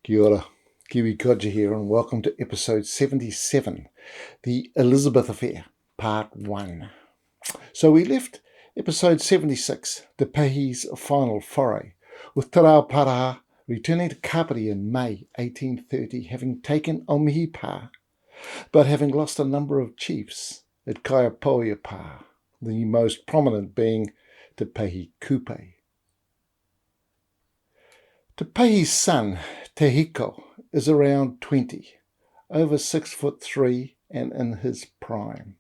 Kia ora, Kiwi Kodja here, and welcome to episode 77, The Elizabeth Affair, part 1. So we left episode 76, Te Pehi's final foray, with Te Rauparaha returning to Kapiti in May 1830, having taken Omihi Pā, but having lost a number of chiefs at Kaiapohia Pā, the most prominent being Te Pehi Kupe. Te Pehi's son, Te Hiko, is around 20, over 6'3" and in his prime.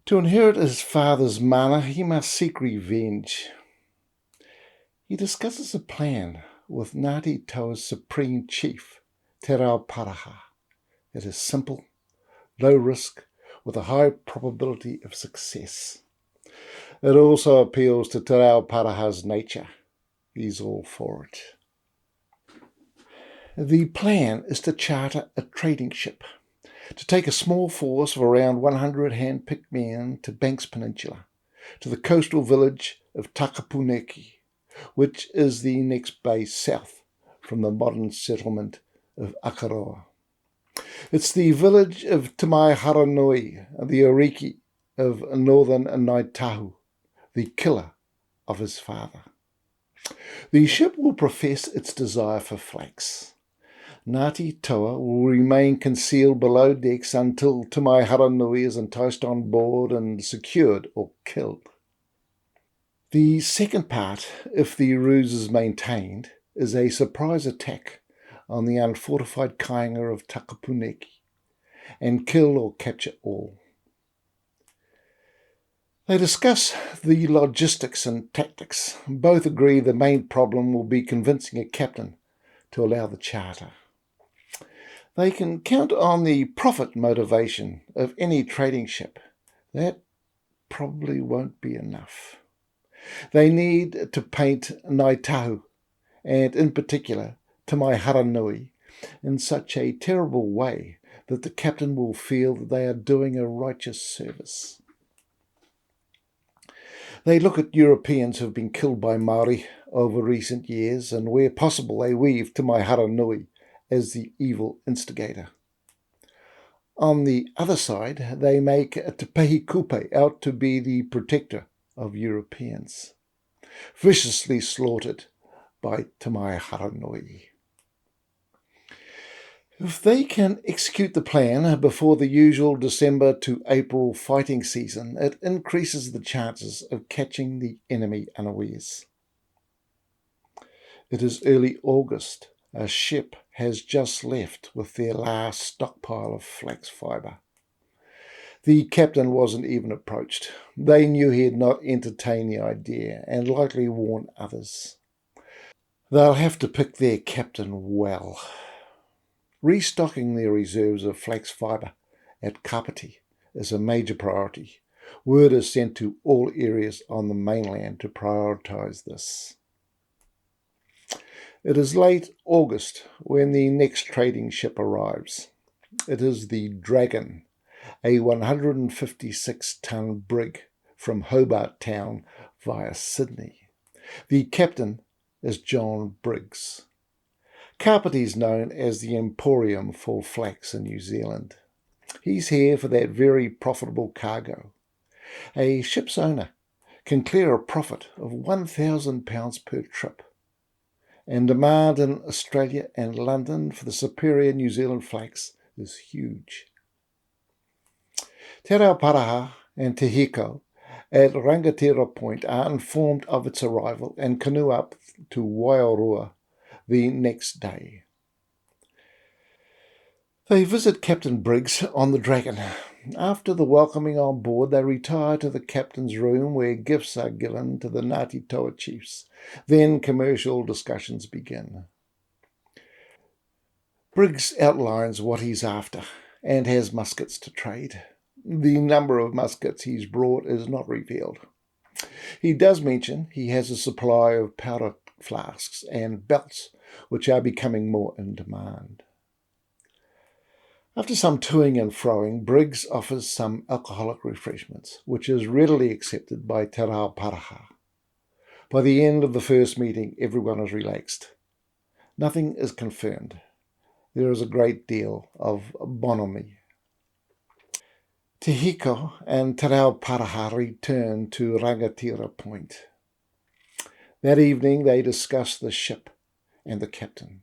To inherit his father's mana, he must seek revenge. He discusses a plan with Ngāti Toa's supreme chief, Te Rauparaha. It is simple, low risk, with a high probability of success. It also appeals to Te Rauparaha's nature. He's all for it. The plan is to charter a trading ship, to take a small force of around 100 hand-picked men to Banks Peninsula, to the coastal village of Takapuneki, which is the next bay south from the modern settlement of Akaroa. It's the village of Te Maiharanui, the Oriki of northern Naitahu, the killer of his father. The ship will profess its desire for flax. Ngāti Toa will remain concealed below decks until Te Maiharanui is enticed on board and secured or killed. The second part, if the ruse is maintained, is a surprise attack on the unfortified kāinga of Takapuneki and kill or capture all. They discuss the logistics and tactics. Both agree the main problem will be convincing a captain to allow the charter. They can count on the profit motivation of any trading ship. That probably won't be enough. They need to paint Naitahu, and in particular Te Maiharanui, in such a terrible way that the captain will feel that they are doing a righteous service. They look at Europeans who have been killed by Māori over recent years, and where possible they weave Te Maiharanui as the evil instigator. On the other side, they make Te Pehi Kupe out to be the protector of Europeans, viciously slaughtered by Te Maiharanui. If they can execute the plan before the usual December to April fighting season, it increases the chances of catching the enemy unawares. It is early August. A ship has just left with their last stockpile of flax fibre. The captain wasn't even approached. They knew he had not entertained the idea and likely warned others. They'll have to pick their captain well. Restocking their reserves of flax fibre at Kapiti is a major priority. Word is sent to all areas on the mainland to prioritise this. It is late August when the next trading ship arrives. It is the Dragon, a 156-ton brig from Hobart Town via Sydney. The captain is John Briggs. Kapiti is known as the Emporium for flax in New Zealand. He's here for that very profitable cargo. A ship's owner can clear a profit of £1,000 per trip, and demand in Australia and London for the superior New Zealand flax is huge. Te Rauparaha and Te Hiko at Rangatira Point are informed of its arrival and canoe up to Waiorua the next day. They visit Captain Briggs on the Dragon. After the welcoming on board, they retire to the captain's room where gifts are given to the Ngāti Toa chiefs. Then commercial discussions begin. Briggs outlines what he's after and has muskets to trade. The number of muskets he's brought is not revealed. He does mention he has a supply of powder flasks and belts, which are becoming more in demand. After some toing and froing, Briggs offers some alcoholic refreshments, which is readily accepted by Te Rauparaha. By the end of the first meeting, everyone is relaxed. Nothing is confirmed. There is a great deal of bonhomie. Te Hiko and Te Rauparaha return to Rangatira Point. That evening they discuss the ship and the captain.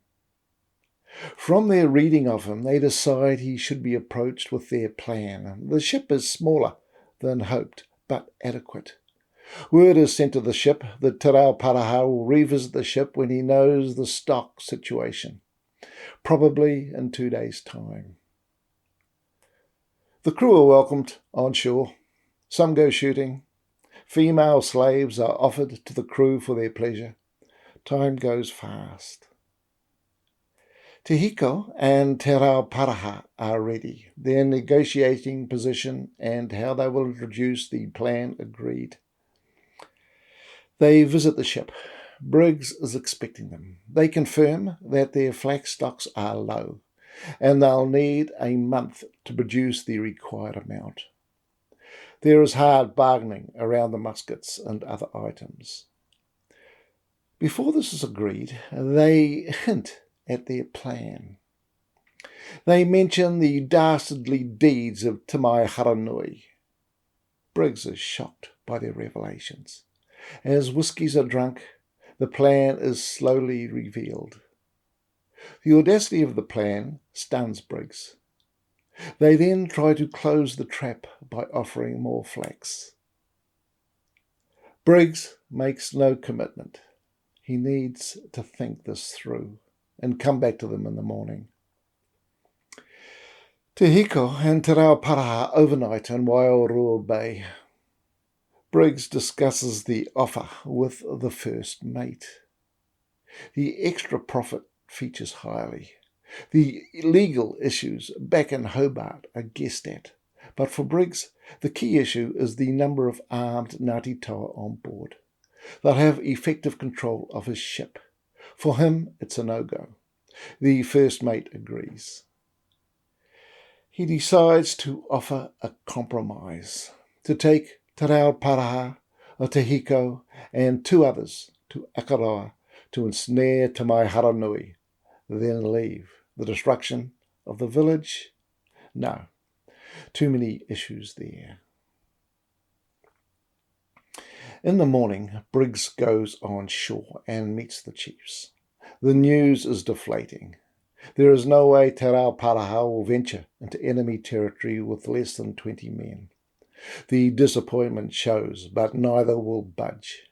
From their reading of him, they decide he should be approached with their plan. The ship is smaller than hoped, but adequate. Word is sent to the ship that Te Rauparaha will revisit the ship when he knows the stock situation, probably in 2 days' time. The crew are welcomed on shore. Some go shooting. Female slaves are offered to the crew for their pleasure. Time goes fast. Te Hiko and Te Rauparaha are ready. Their negotiating position and how they will introduce the plan agreed. They visit the ship. Briggs is expecting them. They confirm that their flax stocks are low and they'll need a month to produce the required amount. There is hard bargaining around the muskets and other items. Before this is agreed, they hint at their plan. They mention the dastardly deeds of Te Maiharanui. Briggs is shocked by their revelations. As whiskies are drunk, the plan is slowly revealed. The audacity of the plan stuns Briggs. They then try to close the trap by offering more flax. Briggs makes no commitment. He needs to think this through and come back to them in the morning. Te Hiko and Te Rauparaha overnight in Waiorua Bay. Briggs discusses the offer with the first mate. The extra profit features highly. The legal issues back in Hobart are guessed at, but for Briggs, the key issue is the number of armed Ngāti Toa on board. They'll have effective control of his ship. For him, it's a no-go. The first mate agrees. He decides to offer a compromise, to take Te Rauparaha, Te Hiko, and 2 others to Akaroa to ensnare Te Maiharanui, then leave. The destruction of the village? No. Too many issues there. In the morning, Briggs goes on shore and meets the chiefs. The news is deflating. There is no way Te Rauparaha will venture into enemy territory with less than 20 men. The disappointment shows, but neither will budge.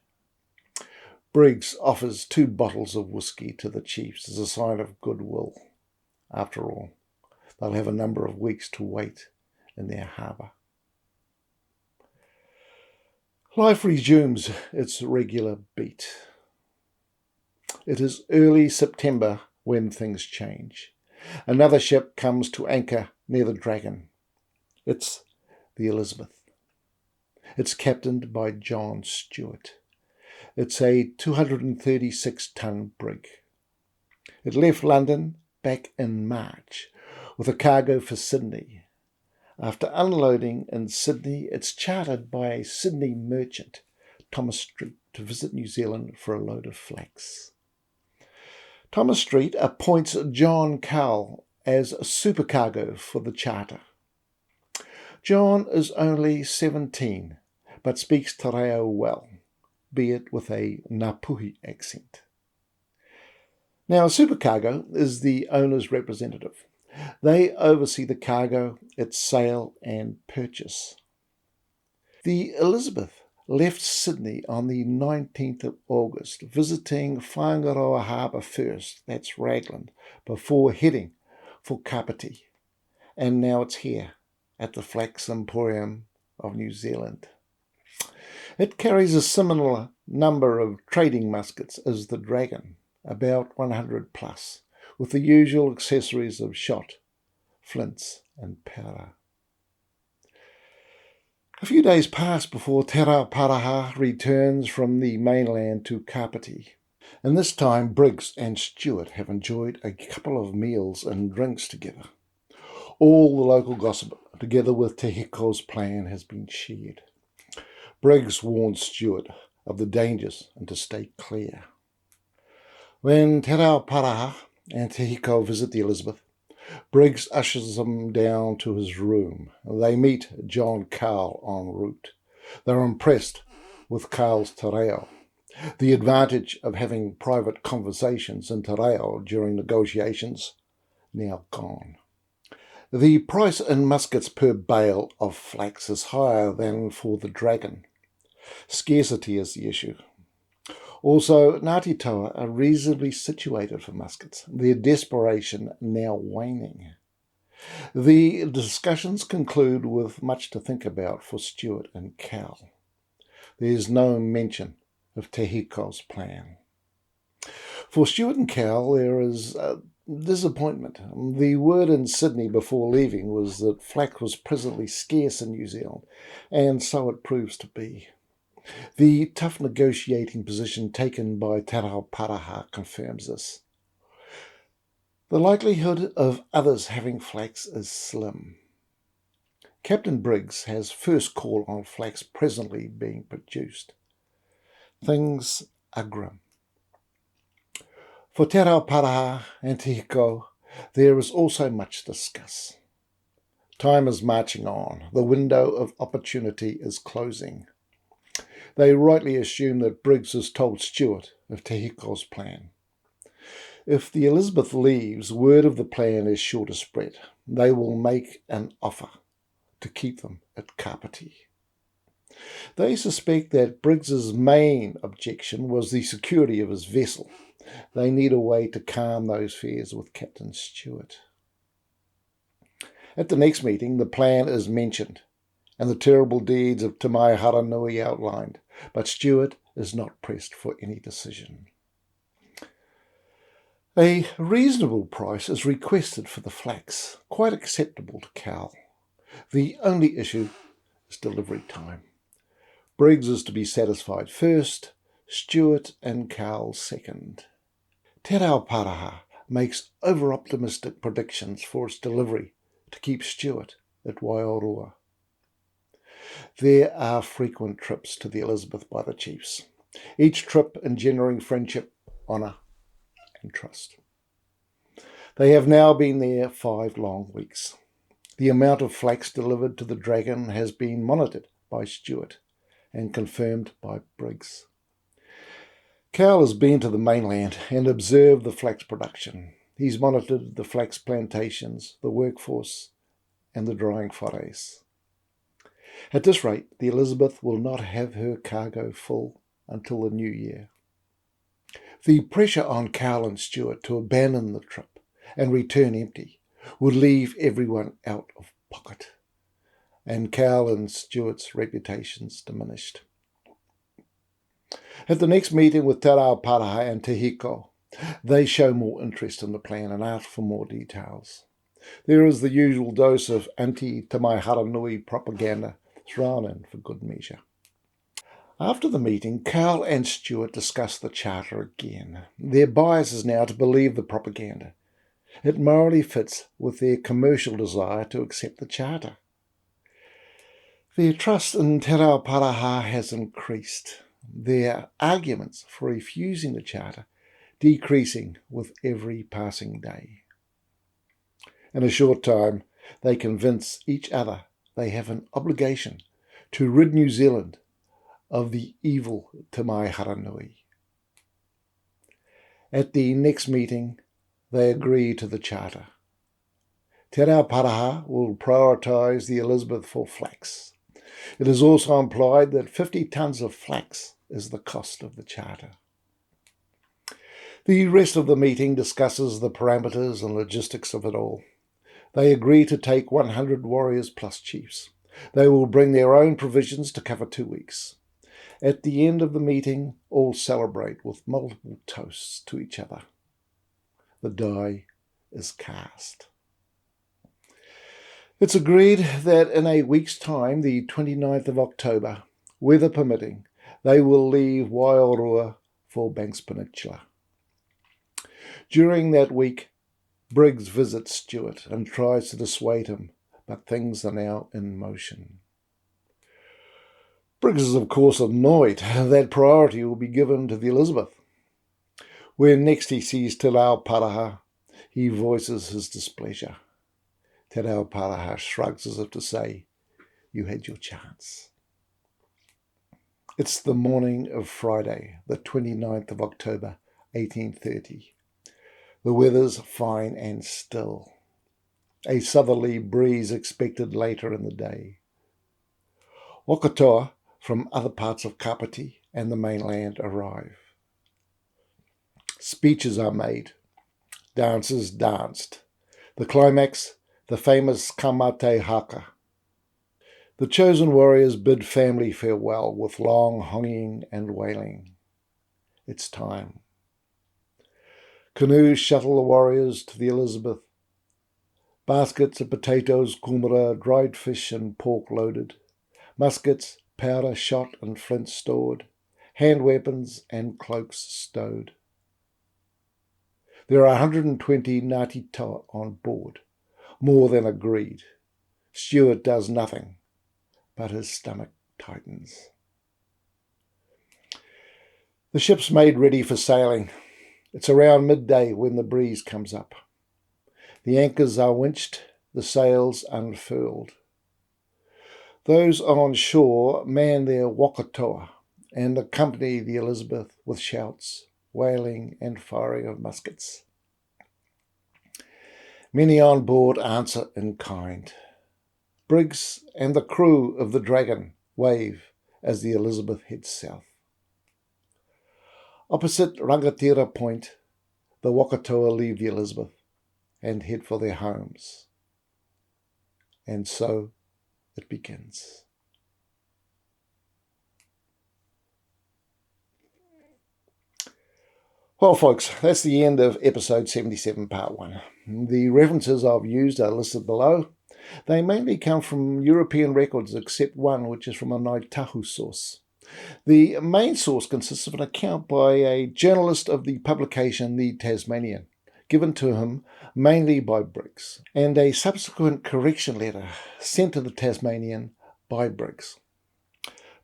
Briggs offers 2 bottles of whisky to the chiefs as a sign of goodwill. After all, they'll have a number of weeks to wait in their harbour. Life resumes its regular beat. It is early September when things change. Another ship comes to anchor near the Dragon. It's the Elizabeth. It's captained by John Stewart. It's a 236-ton brig. It left London back in March with a cargo for Sydney. After unloading in Sydney, it's chartered by a Sydney merchant, Thomas Street, to visit New Zealand for a load of flax. Thomas Street appoints John Cowell as a supercargo for the charter. John is only 17, but speaks te reo well, be it with a Ngāpuhi accent. Now, a supercargo is the owner's representative. They oversee the cargo, its sale and purchase. The Elizabeth left Sydney on the 19th of August, visiting Whangaroa Harbour first, that's Raglan, before heading for Kapiti. And now it's here, at the Flax Emporium of New Zealand. It carries a similar number of trading muskets as the Dragon, about 100 plus, with the usual accessories of shot, flints and powder. A few days pass before Te Rauparaha returns from the mainland to Kapiti, and this time Briggs and Stewart have enjoyed a couple of meals and drinks together. All the local gossip, together with Te Hiko's plan, has been shared. Briggs warns Stewart of the dangers and to stay clear. When Te Rauparaha and Te Hiko visit the Elizabeth, Briggs ushers them down to his room. They meet John Carl en route. They're impressed with Carl's te reo, the advantage of having private conversations in te reo during negotiations, now gone. The price in muskets per bale of flax is higher than for the Dragon. Scarcity is the issue. Also, Ngāti Toa are reasonably situated for muskets, their desperation now waning. The discussions conclude with much to think about for Stuart and Cal. There's no mention of Te Hiko's plan. For Stuart and Cal, there is disappointment. The word in Sydney before leaving was that flax was presently scarce in New Zealand, and so it proves to be. The tough negotiating position taken by Te Rauparaha confirms this. The likelihood of others having flax is slim. Captain Briggs has first call on flax presently being produced. Things are grim. For Te Rauparaha and Te Hiko, there is also much to discuss. Time is marching on. The window of opportunity is closing. They rightly assume that Briggs has told Stuart of Te Hiko's plan. If the Elizabeth leaves, word of the plan is sure to spread. They will make an offer to keep them at Kapiti. They suspect that Briggs's main objection was the security of his vessel. They need a way to calm those fears with Captain Stuart. At the next meeting, the plan is mentioned and the terrible deeds of Te Maiharanui outlined, but Stuart is not pressed for any decision. A reasonable price is requested for the flax, quite acceptable to Cal. The only issue is delivery time. Briggs is to be satisfied first, Stuart and Cal second. Te Rauparaha makes over-optimistic predictions for its delivery to keep Stuart at Waiorua. There are frequent trips to the Elizabeth by the chiefs, each trip engendering friendship, honour and trust. They have now been there 5 long weeks. The amount of flax delivered to the Dragon has been monitored by Stuart and confirmed by Briggs. Cal has been to the mainland and observed the flax production. He's monitored the flax plantations, the workforce and the drying whares. At this rate, the Elizabeth will not have her cargo full until the new year. The pressure on Cal and Stuart to abandon the trip and return empty would leave everyone out of pocket, and Cal and Stuart's reputations diminished. At the next meeting with Te Rauparaha and Te Hiko, they show more interest in the plan and ask for more details. There is the usual dose of anti-Te Maiharanui propaganda thrown in for good measure. After the meeting, Cal and Stuart discuss the charter again. Their bias is now to believe the propaganda. It morally fits with their commercial desire to accept the charter. Their trust in Te Rauparaha has increased, their arguments for refusing the charter decreasing with every passing day. In a short time, they convince each other they have an obligation to rid New Zealand of the evil Te Maiharanui. At the next meeting, they agree to the charter. Te Rauparaha will prioritise the Elizabeth for flax. It is also implied that 50 tonnes of flax is the cost of the charter. The rest of the meeting discusses the parameters and logistics of it all. They agree to take 100 warriors plus chiefs. They will bring their own provisions to cover 2 weeks. At the end of the meeting, all celebrate with multiple toasts to each other. The die is cast. It's agreed that in a week's time, the 29th of October, weather permitting, they will leave Waiorua for Banks Peninsula. During that week, Briggs visits Stuart and tries to dissuade him, but things are now in motion. Briggs is, of course, annoyed that priority will be given to the Elizabeth. When next he sees Te Rauparaha, he voices his displeasure. Te Rauparaha shrugs as if to say, "You had your chance." It's the morning of Friday, the 29th of October, 1830. The weather's fine and still. A southerly breeze expected later in the day. Wakatoa from other parts of Kapiti and the mainland arrive. Speeches are made. Dances danced. The climax, the famous Kamate Haka. The chosen warriors bid family farewell with long honging and wailing. It's time. Canoes shuttle the warriors to the Elizabeth. Baskets of potatoes, kumara, dried fish and pork loaded. Muskets, powder, shot and flint stored. Hand weapons and cloaks stowed. There are 120 Ngāti Toa on board, more than agreed. Stewart does nothing, but his stomach tightens. The ship's made ready for sailing. It's around midday when the breeze comes up. The anchors are winched, the sails unfurled. Those on shore man their wakatoa and accompany the Elizabeth with shouts, wailing and firing of muskets. Many on board answer in kind. Briggs and the crew of the Dragon wave as the Elizabeth heads south. Opposite Rangatira Point, the Wakatoa leave the Elizabeth and head for their homes. And so it begins. Well, folks, that's the end of episode 77, part 1. The references I've used are listed below. They mainly come from European records, except one which is from a Ngāi source. The main source consists of an account by a journalist of the publication The Tasmanian, given to him mainly by Briggs, and a subsequent correction letter sent to the Tasmanian by Briggs,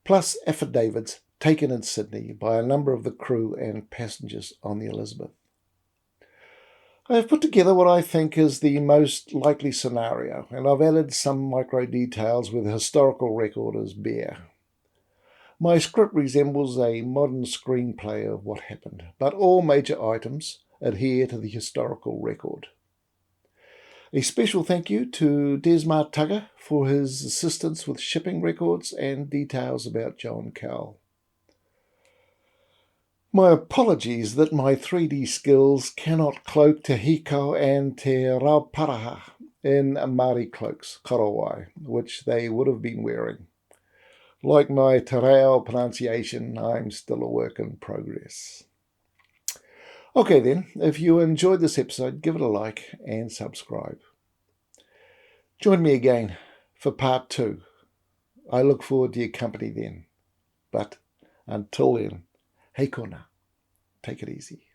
plus affidavits taken in Sydney by a number of the crew and passengers on the Elizabeth. I have put together what I think is the most likely scenario, and I've added some micro details where the historical record is bare. My script resembles a modern screenplay of what happened, but all major items adhere to the historical record. A special thank you to Des Mataga for his assistance with shipping records and details about John Cowell. My apologies that my 3D skills cannot cloak Te Hiko and Te Rauparaha in Māori cloaks, korowai, which they would have been wearing. Like my te reo pronunciation, I'm still a work in progress. Okay then, if you enjoyed this episode, give it a like and subscribe. Join me again for part 2. I look forward to your company then. But until then, hei kona, take it easy.